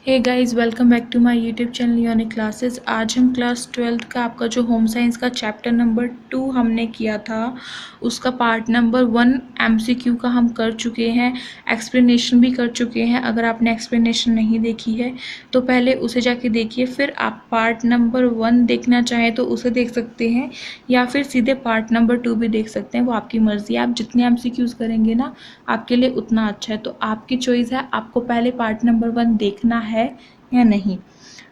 Hey guys, welcome back to my YouTube channel unique classes. आज हम class 12th का आपका जो होम साइंस का चैप्टर नंबर 2 हमने किया था, उसका पार्ट नंबर 1 एमसीक्यू का हम कर चुके हैं। एक्सप्लेनेशन भी कर चुके हैं। अगर आपने एक्सप्लेनेशन नहीं देखी है तो पहले उसे जाके देखिए, फिर आप पार्ट नंबर 1 देखना चाहें तो उसे देख सकते हैं, या फिर सीधे पार्ट नंबर 2 भी देख सकते हैं। वो आपकी मर्ज़ी है। आप जितने एमसीक्यूज़ करेंगे ना, आपके लिए उतना अच्छा है। तो आपकी चॉइस है, आपको पहले पार्ट नंबर 1 देखना है या नहीं।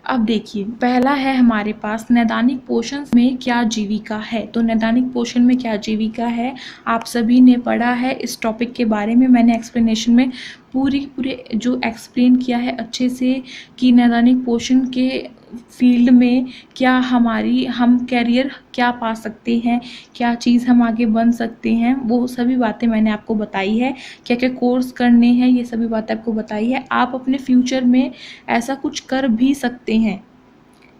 अब देखिए, पहला है हमारे पास नैदानिक पोषण में क्या जीविका है। तो नैदानिक पोषण में क्या जीविका है, आप सभी ने पढ़ा है। इस टॉपिक के बारे में मैंने एक्सप्लेनेशन में पूरे जो एक्सप्लेन किया है अच्छे से, कि नैदानिक पोषण के फील्ड में क्या हम कैरियर क्या पा सकते हैं, क्या चीज़ हम आगे बन सकते हैं, वो सभी बातें मैंने आपको बताई है। क्या क्या कोर्स करने हैं, ये सभी बातें आपको बताई है। आप अपने फ्यूचर में ऐसा कुछ कर भी सकते हैं।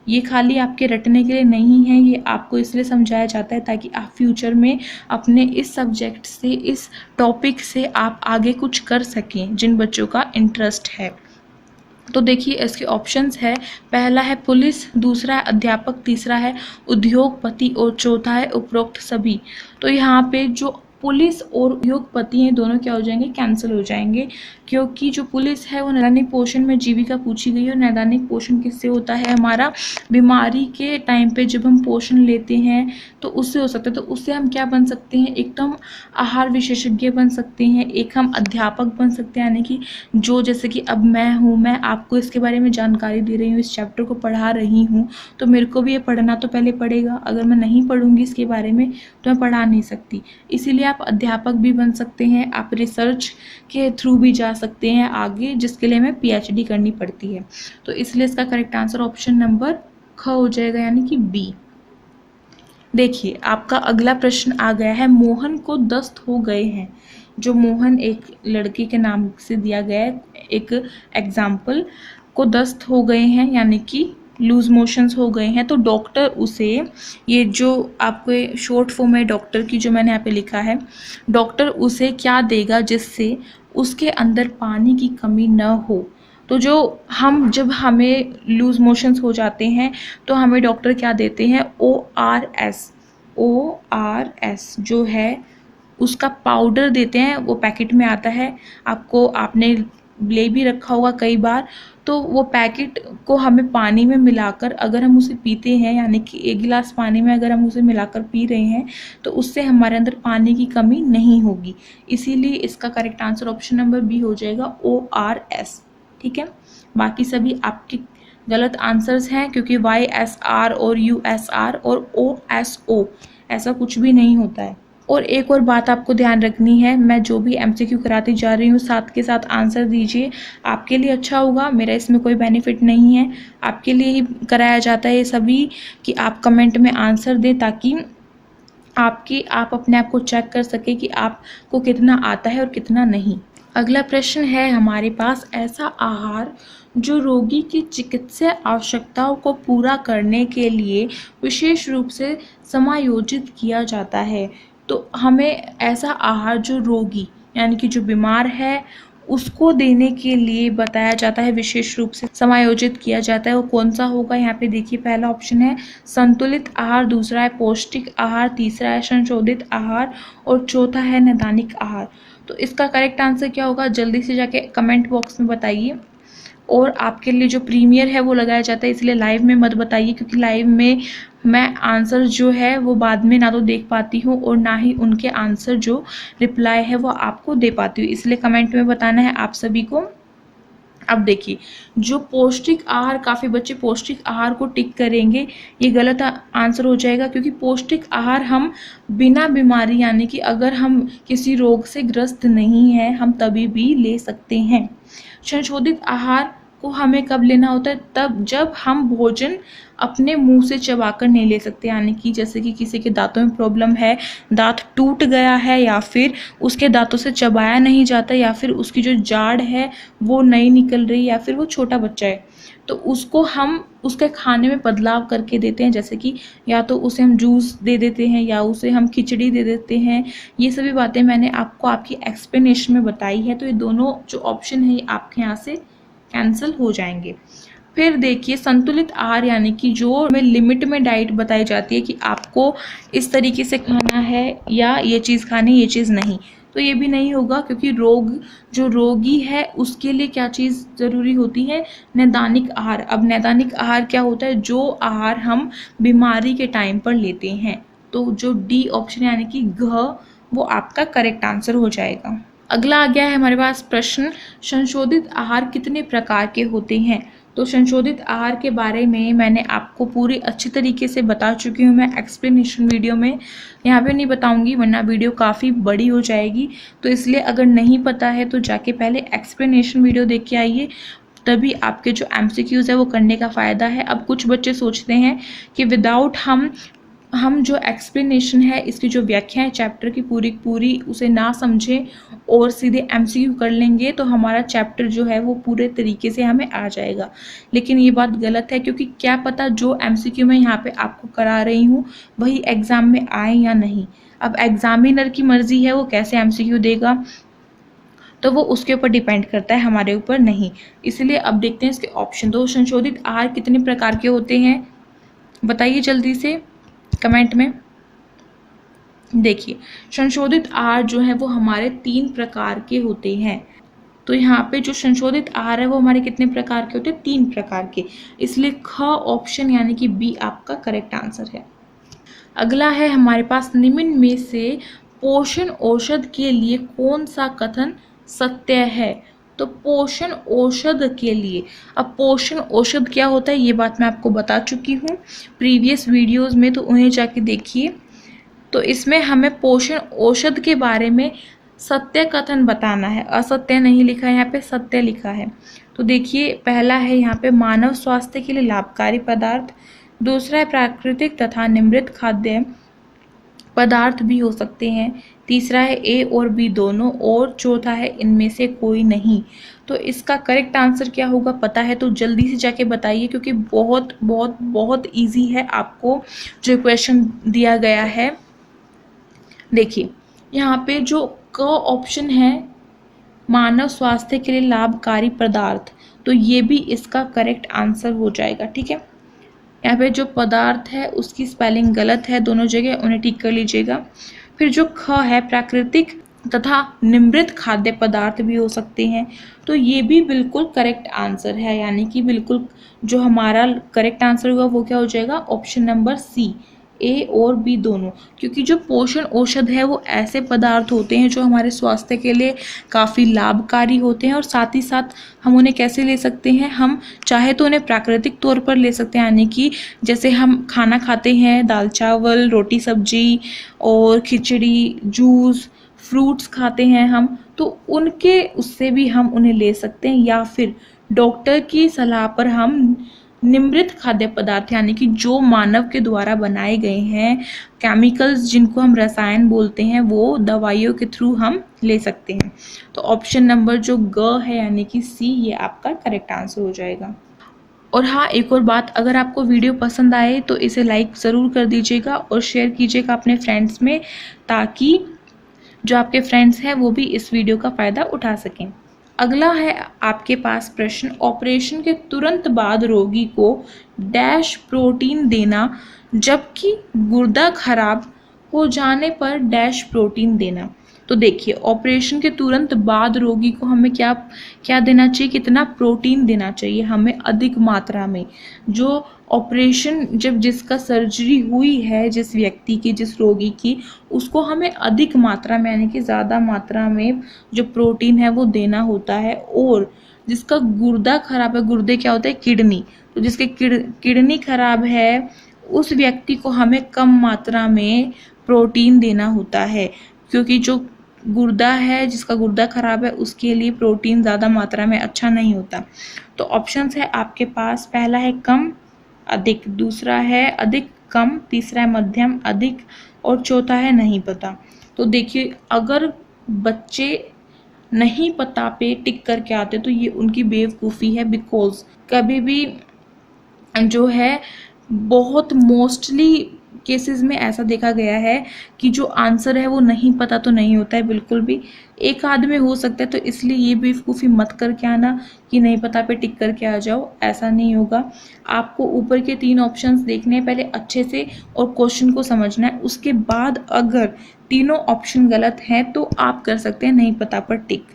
ये खाली आपके रटने के लिए नहीं है, ये आपको इसलिए समझाया जाता है ताकि आप फ्यूचर में अपने इस सब्जेक्ट से, इस टॉपिक से आप आगे कुछ कर सकें, जिन बच्चों का इंटरेस्ट है। तो देखिए, इसके ऑप्शंस है। पहला है पुलिस, दूसरा है अध्यापक, तीसरा है उद्योगपति और चौथा है उपरोक्त सभी। तो यहाँ पे जो पुलिस और उद्योगपति हैं, दोनों क्या हो जाएंगे, कैंसिल हो जाएंगे, क्योंकि जो पुलिस है वो नैदानिक पोषण में जीविका पूछी गई है। और नैदानिक पोषण किससे होता है, हमारा बीमारी के टाइम पे जब हम पोषण लेते हैं तो उससे हो सकता है। तो उससे हम क्या बन सकते हैं, एक तो हम आहार विशेषज्ञ बन सकते हैं, एक हम अध्यापक बन सकते हैं, यानी कि जो, जैसे कि अब मैं हूँ, मैं आपको इसके बारे में जानकारी दे रही हूँ, इस चैप्टर को पढ़ा रही हूँ, तो मेरे को भी ये पढ़ना तो पहले पड़ेगा। अगर मैं नहीं पढ़ूंगी इसके बारे में तो मैं पढ़ा नहीं सकती। इसीलिए आप अध्यापक भी बन सकते हैं, आप रिसर्च के थ्रू भी जा सकते हैं आगे, जिसके लिए हमें पीएचडी करनी पड़ती है। तो इसलिए इसका करेक्ट आंसर ऑप्शन नंबर ख हो जाएगा, यानी कि बी। देखिए, आपका अगला प्रश्न आ गया है, मोहन को दस्त हो गए हैं। जो मोहन एक लड़के के नाम से दिया गया है, एक एग्जाम्पल, को दस्त हो गए हैं यानी कि लूज मोशंस हो गए हैं, तो डॉक्टर उसे, ये जो आपको शॉर्ट फॉर्म है डॉक्टर की, जो मैंने यहाँ पे लिखा है, डॉक्टर उसे क्या देगा जिससे उसके अंदर पानी की कमी न हो। तो जब हमें लूज मोशंस हो जाते हैं तो हमें डॉक्टर क्या देते हैं, ORS जो है उसका पाउडर देते हैं। वो पैकेट में आता है, आपने ले भी रखा होगा कई बार। तो वो पैकेट को हमें पानी में मिलाकर अगर हम उसे पीते हैं, यानी कि एक गिलास पानी में अगर हम उसे मिलाकर पी रहे हैं, तो उससे हमारे अंदर पानी की कमी नहीं होगी। इसीलिए इसका correct answer option number B हो जाएगा, ORS। ठीक है, बाकी सभी आपके गलत आंसर्स हैं, क्योंकि YSR और USR और OSO ऐसा कुछ भी नहीं होता है। और एक और बात आपको ध्यान रखनी है, मैं जो भी MCQ कराती जा रही हूँ, साथ के साथ आंसर दीजिए, आपके लिए अच्छा होगा। मेरा इसमें कोई बेनिफिट नहीं है, आपके लिए ही कराया जाता है ये सभी, कि आप कमेंट में आंसर दें, ताकि आप अपने आप को चेक कर सके कि आपको कितना आता है और कितना नहीं। अगला प्रश्न है हमारे पास, ऐसा आहार जो रोगी की चिकित्सीय आवश्यकताओं को पूरा करने के लिए विशेष रूप से समायोजित किया जाता है। तो हमें ऐसा आहार जो रोगी, यानी कि जो बीमार है, उसको देने के लिए बताया जाता है, विशेष रूप से समायोजित किया जाता है। वो कौन सा होगा, यहाँ पे देखिए, पहला ऑप्शन है संतुलित आहार, दूसरा है पौष्टिक आहार, तीसरा है संशोधित आहार और चौथा है नैदानिक आहार। तो इसका करेक्ट आंसर क्या होगा, जल्दी से जाके कमेंट बॉक्स में बताइए। और आपके लिए जो प्रीमियर है वो लगाया जाता है, इसलिए लाइव में मत बताइए, क्योंकि लाइव में मैं आंसर जो है वो बाद में ना तो देख पाती हूँ और ना ही उनके आंसर जो रिप्लाई है वो आपको दे पाती हूँ, इसलिए कमेंट में बताना है आप सभी को। अब देखिए, जो पौष्टिक आहार, काफ़ी बच्चे पौष्टिक आहार को टिक करेंगे, ये गलत आंसर हो जाएगा, क्योंकि पौष्टिक आहार हम बिना बीमारी, यानी कि अगर हम किसी रोग से ग्रस्त नहीं हैं, हम तभी भी ले सकते हैं। संशोधित आहार को हमें कब लेना होता है, तब जब हम भोजन अपने मुंह से चबाकर नहीं ले सकते, यानी कि जैसे कि किसी के दांतों में प्रॉब्लम है, दांत टूट गया है, या फिर उसके दांतों से चबाया नहीं जाता, या फिर उसकी जो जाड़ है वो नहीं निकल रही, या फिर वो छोटा बच्चा है, तो उसको हम उसके खाने में बदलाव करके देते हैं। जैसे कि या तो उसे हम जूस दे देते हैं, या उसे हम खिचड़ी दे देते हैं। ये सभी बातें मैंने आपको आपकी एक्सप्लेनेशन में बताई है। तो ये दोनों जो ऑप्शन है ये आपके यहाँ से कैंसिल हो जाएंगे। फिर देखिए संतुलित आहार यानी कि जो हमें लिमिट में डाइट बताई जाती है कि आपको इस तरीके से खाना है या ये चीज़ खानी, ये चीज़ नहीं, तो ये भी नहीं होगा, क्योंकि जो रोगी है उसके लिए क्या चीज़ ज़रूरी होती है, नैदानिक आहार। अब नैदानिक आहार क्या होता है, जो आहार हम बीमारी के टाइम पर लेते हैं। तो जो डी ऑप्शन यानी कि घ, वो आपका करेक्ट आंसर हो जाएगा। अगला आ गया है हमारे पास प्रश्न, संशोधित आहार कितने प्रकार के होते हैं। तो संशोधित आहार के बारे में मैंने आपको पूरी अच्छी तरीके से बता चुकी हूँ मैं एक्सप्लेनेशन वीडियो में, यहाँ पे नहीं बताऊँगी वरना वीडियो काफ़ी बड़ी हो जाएगी। तो इसलिए अगर नहीं पता है तो जाके पहले एक्सप्लेनेशन वीडियो देख के आइए, तभी आपके जो MCQs है वो करने का फ़ायदा है। अब कुछ बच्चे सोचते हैं कि विदाउट हम जो एक्सप्लेनेशन है, इसकी जो व्याख्या है चैप्टर की पूरी पूरी उसे ना समझें और सीधे MCQ कर लेंगे तो हमारा चैप्टर जो है वो पूरे तरीके से हमें आ जाएगा। लेकिन ये बात गलत है, क्योंकि क्या पता जो MCQ मैं यहाँ पे आपको करा रही हूँ वही एग्ज़ाम में आए या नहीं। अब एग्जामिनर की मर्जी है वो कैसे MCQ देगा, तो वो उसके ऊपर डिपेंड करता है, हमारे ऊपर नहीं। इसलिए अब देखते हैं इसके ऑप्शन। तो संशोधित आहार कितने प्रकार के होते हैं, बताइए जल्दी से कमेंट में। देखिए संशोधित आहार जो है वो हमारे 3 प्रकार के होते हैं। तो यहाँ पे जो संशोधित आहार है वो हमारे कितने प्रकार के होते हैं, 3 प्रकार के। इसलिए ख ऑप्शन यानी कि बी आपका करेक्ट आंसर है। अगला है हमारे पास, निम्न में से पोषण औषध के लिए कौन सा कथन सत्य है। तो पोषण औषध के लिए, अब पोषण औषध क्या होता है ये बात मैं आपको बता चुकी हूँ प्रीवियस वीडियोस में, तो उन्हें जाके देखिए। तो इसमें हमें पोषण औषध के बारे में सत्य कथन बताना है, असत्य नहीं लिखा है यहाँ पे, सत्य लिखा है। तो देखिए पहला है यहाँ पे मानव स्वास्थ्य के लिए लाभकारी पदार्थ, दूसरा है प्राकृतिक तथा निम्रित खाद्य पदार्थ भी हो सकते हैं, तीसरा है ए और बी दोनों, और चौथा है इनमें से कोई नहीं। तो इसका करेक्ट आंसर क्या होगा पता है तो जल्दी से जाके बताइए, क्योंकि बहुत बहुत बहुत इजी है आपको जो क्वेश्चन दिया गया है। देखिए यहाँ पे जो क ऑप्शन है मानव स्वास्थ्य के लिए लाभकारी पदार्थ, तो ये भी इसका करेक्ट आंसर हो जाएगा। ठीक है, यहाँ पे जो पदार्थ है उसकी स्पेलिंग गलत है दोनों जगह, उन्हें ठीक कर लीजिएगा। फिर जो ख है प्राकृतिक तथा निम्रित खाद्य पदार्थ भी हो सकते हैं, तो ये भी बिल्कुल करेक्ट आंसर है, यानी कि बिल्कुल जो हमारा करेक्ट आंसर होगा वो क्या हो जाएगा, ऑप्शन नंबर सी, ए और बी दोनों। क्योंकि जो पोषण औषध है वो ऐसे पदार्थ होते हैं जो हमारे स्वास्थ्य के लिए काफ़ी लाभकारी होते हैं, और साथ ही साथ हम उन्हें कैसे ले सकते हैं, हम चाहे तो उन्हें प्राकृतिक तौर पर ले सकते हैं, यानी कि जैसे हम खाना खाते हैं दाल चावल रोटी सब्जी और खिचड़ी जूस फ्रूट्स खाते हैं हम, तो उनके उससे भी हम उन्हें ले सकते हैं, या फिर डॉक्टर की सलाह पर हम निम्रित खाद्य पदार्थ यानी कि जो मानव के द्वारा बनाए गए हैं, केमिकल्स जिनको हम रसायन बोलते हैं, वो दवाइयों के थ्रू हम ले सकते हैं। तो ऑप्शन नंबर जो ग है यानी कि सी, ये आपका करेक्ट आंसर हो जाएगा। और हाँ एक और बात, अगर आपको वीडियो पसंद आए तो इसे लाइक ज़रूर कर दीजिएगा और शेयर कीजिएगा अपने फ्रेंड्स में, ताकि जो आपके फ्रेंड्स हैं वो भी इस वीडियो का फ़ायदा उठा सकें। अगला है आपके पास प्रश्न, ऑपरेशन के तुरंत बाद रोगी को डैश प्रोटीन देना जबकि गुर्दा खराब हो जाने पर डैश प्रोटीन देना। तो देखिए ऑपरेशन के तुरंत बाद रोगी को हमें क्या क्या देना चाहिए, कितना प्रोटीन देना चाहिए हमें अधिक मात्रा में। जो ऑपरेशन जब जिसका सर्जरी हुई है जिस व्यक्ति की, जिस रोगी की, उसको हमें अधिक मात्रा में यानी कि ज़्यादा मात्रा में जो प्रोटीन है वो देना होता है। और जिसका गुर्दा खराब है, गुर्दे क्या होता है, किडनी, तो जिसके किडनी खराब है उस व्यक्ति को हमें कम मात्रा में प्रोटीन देना होता है, क्योंकि जो गुर्दा है, जिसका गुर्दा खराब है, उसके लिए प्रोटीन ज़्यादा मात्रा में अच्छा नहीं होता। तो ऑप्शंस है आपके पास, पहला है कम अधिक, दूसरा है अधिक कम, तीसरा है मध्यम अधिक, और चौथा है नहीं पता। तो देखिए अगर बच्चे नहीं पता पे टिक करके आते तो ये उनकी बेवकूफ़ी है, बिकॉज कभी भी जो है बहुत मोस्टली केसेस में ऐसा देखा गया है कि जो आंसर है वो नहीं पता तो नहीं होता है बिल्कुल भी, एक आध में हो सकता है। तो इसलिए ये बेवकूफ़ी मत करके आना कि नहीं पता पे टिक करके आ जाओ, ऐसा नहीं होगा। आपको ऊपर के 3 ऑप्शंस देखने हैं पहले अच्छे से और क्वेश्चन को समझना है। उसके बाद अगर तीनों ऑप्शन गलत हैं तो आप कर सकते हैं नहीं पता पर टिक,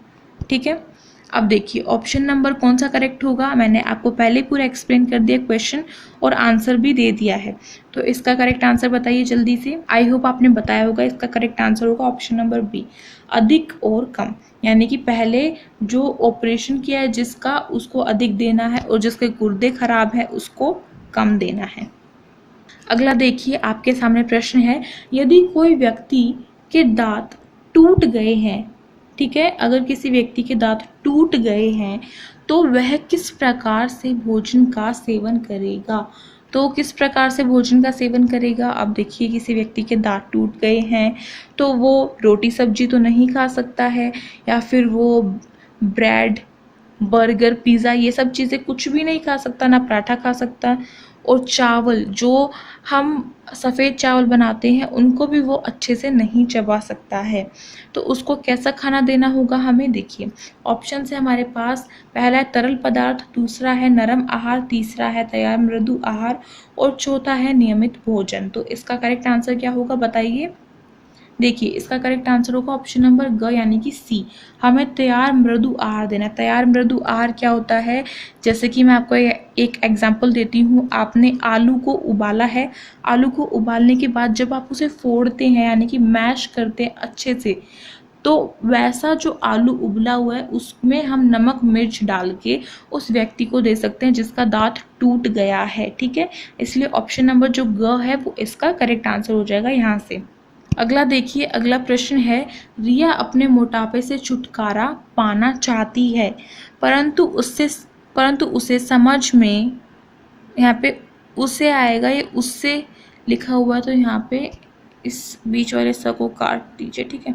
ठीक है। अब देखिए ऑप्शन नंबर कौन सा करेक्ट होगा, मैंने आपको पहले पूरा एक्सप्लेन कर दिया क्वेश्चन और आंसर भी दे दिया है। तो इसका करेक्ट आंसर बताइए जल्दी से। आई होप आपने बताया होगा। इसका करेक्ट आंसर होगा ऑप्शन नंबर बी, अधिक और कम। यानी कि पहले जो ऑपरेशन किया है जिसका, उसको अधिक देना है और जिसके गुर्दे खराब है उसको कम देना है। अगला देखिए आपके सामने प्रश्न है, यदि कोई व्यक्ति के दांत टूट गए हैं, ठीक है, अगर किसी व्यक्ति के दांत टूट गए हैं तो वह किस प्रकार से भोजन का सेवन करेगा। तो किस प्रकार से भोजन का सेवन करेगा। अब देखिए किसी व्यक्ति के दांत टूट गए हैं तो वो रोटी सब्जी तो नहीं खा सकता है, या फिर वो ब्रेड बर्गर पिज़्ज़ा ये सब चीज़ें कुछ भी नहीं खा सकता, ना पराठा खा सकता। और चावल जो हम सफ़ेद चावल बनाते हैं उनको भी वो अच्छे से नहीं चबा सकता है। तो उसको कैसा खाना देना होगा हमें, देखिए ऑप्शन है हमारे पास, पहला है तरल पदार्थ, दूसरा है नरम आहार, तीसरा है तैयार मृदु आहार और चौथा है नियमित भोजन। तो इसका करेक्ट आंसर क्या होगा बताइए। देखिए इसका करेक्ट आंसर होगा ऑप्शन नंबर ग यानी कि सी, हमें तैयार मृदु आहार देना है। तैयार मृदु आहार क्या होता है, जैसे कि मैं आपको एक एग्जांपल देती हूँ। आपने आलू को उबाला है, आलू को उबालने के बाद जब आप उसे फोड़ते हैं यानी कि मैश करते हैं अच्छे से, तो वैसा जो आलू उबला हुआ है उसमें हम नमक मिर्च डाल के उस व्यक्ति को दे सकते हैं जिसका दांत टूट गया है, ठीक है। इसलिए ऑप्शन नंबर जो ग है वो इसका करेक्ट आंसर हो जाएगा यहाँ से। अगला देखिए, अगला प्रश्न है, रिया अपने मोटापे से छुटकारा पाना चाहती है परंतु उसे समझ में, यहाँ पे उसे आएगा, ये उससे लिखा हुआ है तो यहाँ पे इस बीच वाले स को काट दीजिए, ठीक है।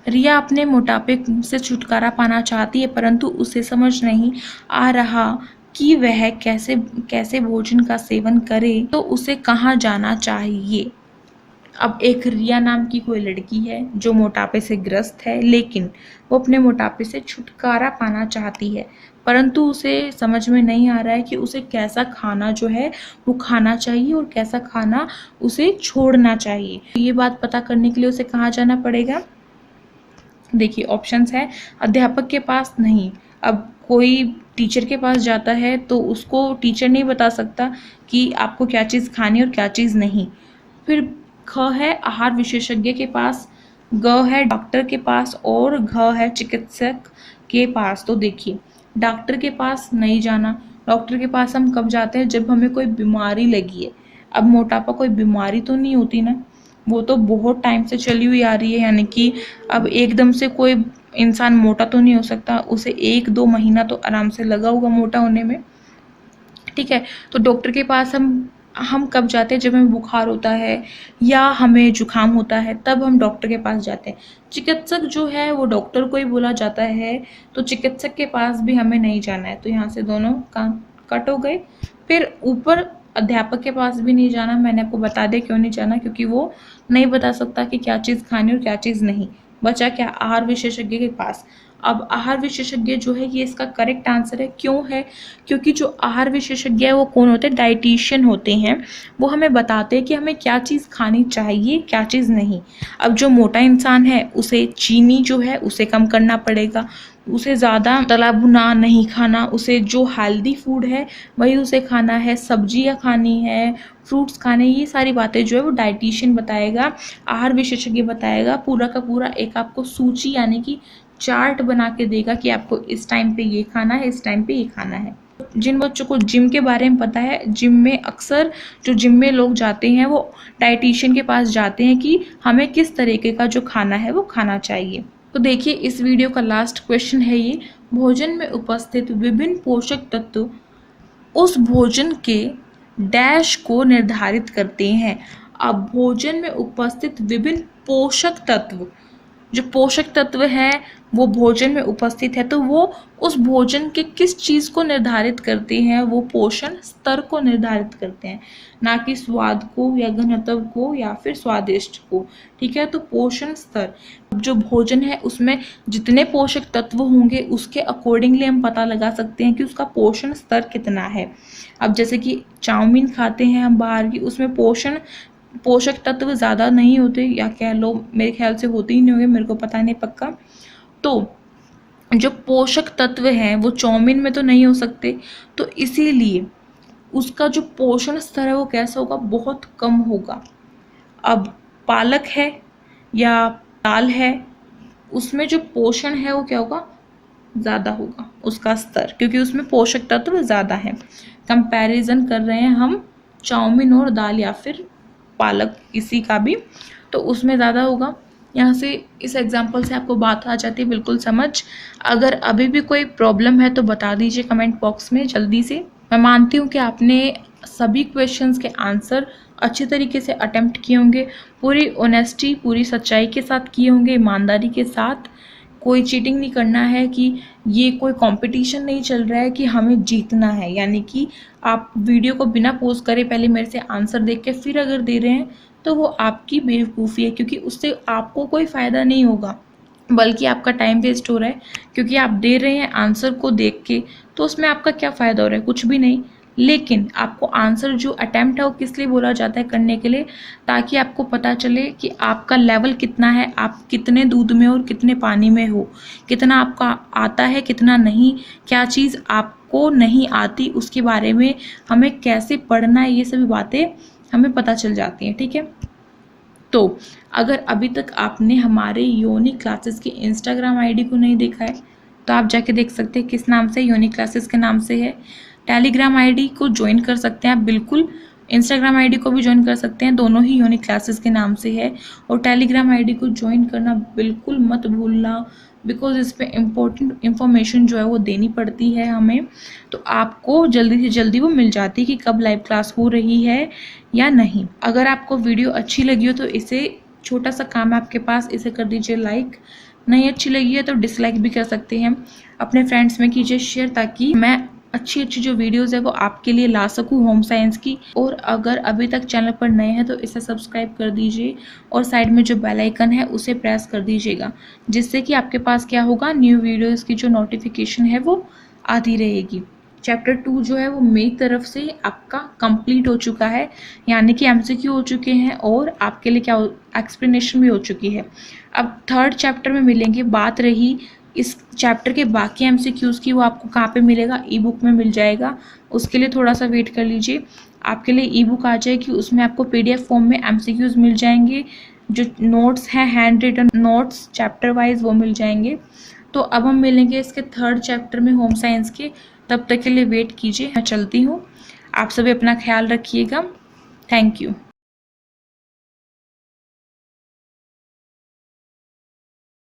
रिया अपने मोटापे से छुटकारा पाना चाहती है परंतु उसे समझ नहीं आ रहा कि वह कैसे कैसे भोजन का सेवन करे, तो उसे कहाँ जाना चाहिए। अब एक रिया नाम की कोई लड़की है जो मोटापे से ग्रस्त है, लेकिन वो अपने मोटापे से छुटकारा पाना चाहती है परंतु उसे समझ में नहीं आ रहा है कि उसे कैसा खाना जो है वो खाना चाहिए और कैसा खाना उसे छोड़ना चाहिए। ये बात पता करने के लिए उसे कहाँ जाना पड़ेगा। देखिए ऑप्शंस है, अध्यापक के पास नहीं। अब कोई टीचर के पास जाता है तो उसको टीचर नहीं बता सकता कि आपको क्या चीज़ खानी और क्या चीज़ नहीं। फिर ख है आहार विशेषज्ञ के पास, ग है डॉक्टर के पास और घ है चिकित्सक के पास। तो देखिए डॉक्टर के पास नहीं जाना, डॉक्टर के पास हम कब जाते हैं जब हमें कोई बीमारी लगी है। अब मोटापा कोई बीमारी तो नहीं होती ना, वो तो बहुत टाइम से चली हुई आ रही है, यानी कि अब एकदम से कोई इंसान मोटा तो नहीं हो सकता, उसे 1-2 महीना तो आराम से लगा होगा मोटा होने में, ठीक है। तो डॉक्टर के पास हम कब जाते हैं, जब हमें बुखार होता है या हमें जुकाम होता है तब हम डॉक्टर के पास जाते हैं। चिकित्सक जो है वो डॉक्टर को ही बोला जाता है, तो चिकित्सक के पास भी हमें नहीं जाना है। तो यहाँ से दोनों काम कट हो गए। फिर ऊपर अध्यापक के पास भी नहीं जाना, मैंने आपको बता दिया क्यों नहीं जाना, क्योंकि वो नहीं बता सकता कि क्या चीज़ खानी और क्या चीज़ नहीं। बचा क्या, आहार विशेषज्ञ के पास। अब आहार विशेषज्ञ जो है ये इसका करेक्ट आंसर है। क्यों है, क्योंकि जो आहार विशेषज्ञ है वो कौन होते हैं, डाइटिशियन होते हैं। वो हमें बताते हैं कि हमें क्या चीज़ खानी चाहिए क्या चीज़ नहीं। अब जो मोटा इंसान है उसे चीनी जो है उसे कम करना पड़ेगा, उसे ज़्यादा तला भुना नहीं खाना, उसे जो हेल्दी फूड है वही उसे खाना है, सब्जियां खानी है, फ्रूट्स खाने, ये सारी बातें जो है वो डाइटिशियन बताएगा, आहार विशेषज्ञ बताएगा। पूरा का पूरा एक आपको सूची यानी कि चार्ट बना के देगा कि आपको इस टाइम पे ये खाना है, इस टाइम पे ये खाना है। जिन बच्चों को जिम के बारे में पता है, जिम में अक्सर जो जिम में लोग जाते हैं वो डाइटिशियन के पास जाते हैं कि हमें किस तरीके का जो खाना है वो खाना चाहिए। तो देखिए इस वीडियो का लास्ट क्वेश्चन है ये, भोजन में उपस्थित विभिन्न पोषक तत्व उस भोजन के डैश को निर्धारित करते हैं। अब भोजन में उपस्थित विभिन्न पोषक तत्व, जो पोषक तत्व है वो भोजन में उपस्थित है, तो वो उस भोजन के किस चीज़ को निर्धारित करते हैं, वो पोषण स्तर को निर्धारित करते हैं, ना कि स्वाद को या घनत्व को या फिर स्वादिष्ट को। ठीक है, तो पोषण स्तर, जो भोजन है उसमें जितने पोषक तत्व होंगे उसके अकॉर्डिंगली हम पता लगा सकते हैं कि उसका पोषण स्तर कितना है। अब जैसे कि चाउमीन खाते हैं हम बाहर की, उसमें पोषक तत्व ज़्यादा नहीं होते, या कह लो मेरे ख्याल से होते ही नहीं होंगे, मेरे को पता नहीं पक्का। तो जो पोषक तत्व हैं वो चाउमीन में तो नहीं हो सकते, तो इसीलिए उसका जो पोषण स्तर है वो कैसा होगा, बहुत कम होगा। अब पालक है या दाल है, उसमें जो पोषण है वो क्या होगा, ज़्यादा होगा उसका स्तर, क्योंकि उसमें पोषक तत्व ज़्यादा है। कंपैरिजन कर रहे हैं हम चाउमीन और दाल या फिर पालक, किसी का भी, तो उसमें ज़्यादा होगा। यहाँ से इस एग्जाम्पल से आपको बात आ जाती है बिल्कुल समझ। अगर अभी भी कोई प्रॉब्लम है तो बता दीजिए कमेंट बॉक्स में जल्दी से। मैं मानती हूँ कि आपने सभी क्वेश्चंस के आंसर अच्छे तरीके से अटेम्प्ट किए होंगे, पूरी ऑनेस्टी, पूरी सच्चाई के साथ किए होंगे, ईमानदारी के साथ। कोई चीटिंग नहीं करना है, कि ये कोई कंपटीशन नहीं चल रहा है कि हमें जीतना है, यानी कि आप वीडियो को बिना पॉज करे पहले मेरे से आंसर देख के फिर अगर दे रहे हैं तो वो आपकी बेवकूफ़ी है, क्योंकि उससे आपको कोई फ़ायदा नहीं होगा, बल्कि आपका टाइम वेस्ट हो रहा है, क्योंकि आप दे रहे हैं आंसर को देख के, तो उसमें आपका क्या फ़ायदा हो रहा है, कुछ भी नहीं। लेकिन आपको आंसर जो अटैम्प्ट है वो किस लिए बोला जाता है, करने के लिए, ताकि आपको पता चले कि आपका लेवल कितना है, आप कितने दूध में और कितने पानी में हो, कितना आपका आता है कितना नहीं, क्या चीज़ आपको नहीं आती उसके बारे में हमें कैसे पढ़ना है, ये सभी बातें हमें पता चल जाती हैं। ठीक है, तो अगर अभी तक आपने हमारे योनी क्लासेस की इंस्टाग्राम आईडी को नहीं देखा है तो आप जाके देख सकते हैं, किस नाम से, योनी क्लासेस के नाम से है। टेलीग्राम आईडी को ज्वाइन कर सकते हैं आप, बिल्कुल इंस्टाग्राम आईडी को भी ज्वाइन कर सकते हैं, दोनों ही योनी क्लासेस के नाम से है। और टेलीग्राम आईडी को ज्वाइन करना बिल्कुल मत भूलना, बिकॉज इस पर इम्पोर्टेंट इन्फॉर्मेशन जो है वो देनी पड़ती है हमें, तो आपको जल्दी से जल्दी वो मिल जाती है कि कब लाइव क्लास हो रही है या नहीं। अगर आपको वीडियो अच्छी लगी हो तो इसे, छोटा सा काम है आपके पास, इसे कर दीजिए लाइक, नहीं अच्छी लगी है तो डिसलाइक भी कर सकते हैं। अपने फ्रेंड्स में कीजिए शेयर, ताकि मैं अच्छी अच्छी जो वीडियोस है वो आपके लिए ला सकूं होम साइंस की। और अगर अभी तक चैनल पर नए हैं तो इसे सब्सक्राइब कर दीजिए, और साइड में जो बेल आइकन है उसे प्रेस कर दीजिएगा, जिससे कि आपके पास क्या होगा, न्यू वीडियोस की जो नोटिफिकेशन है वो आती रहेगी। चैप्टर 2 जो है वो मेरी तरफ से आपका कंप्लीट हो चुका है, यानी कि एमसीक्यू हो चुके हैं और आपके लिए क्या एक्सप्लेनेशन भी हो चुकी है। अब थर्ड चैप्टर में मिलेंगे। बात रही इस चैप्टर के बाकी एमसीक्यूज़ की, वो आपको कहाँ पे मिलेगा, ई बुक में मिल जाएगा, उसके लिए थोड़ा सा वेट कर लीजिए। आपके लिए ई बुक आ जाएगी, उसमें आपको PDF फॉर्म में एमसीक्यूज़ मिल जाएंगे, जो नोट्स हैं hand written notes chapter wise वो मिल जाएंगे। तो अब हम मिलेंगे इसके थर्ड चैप्टर में होम साइंस के, तब तक के लिए वेट कीजिए। मैं चलती हूँ, आप सभी अपना ख्याल रखिएगा। Thank you.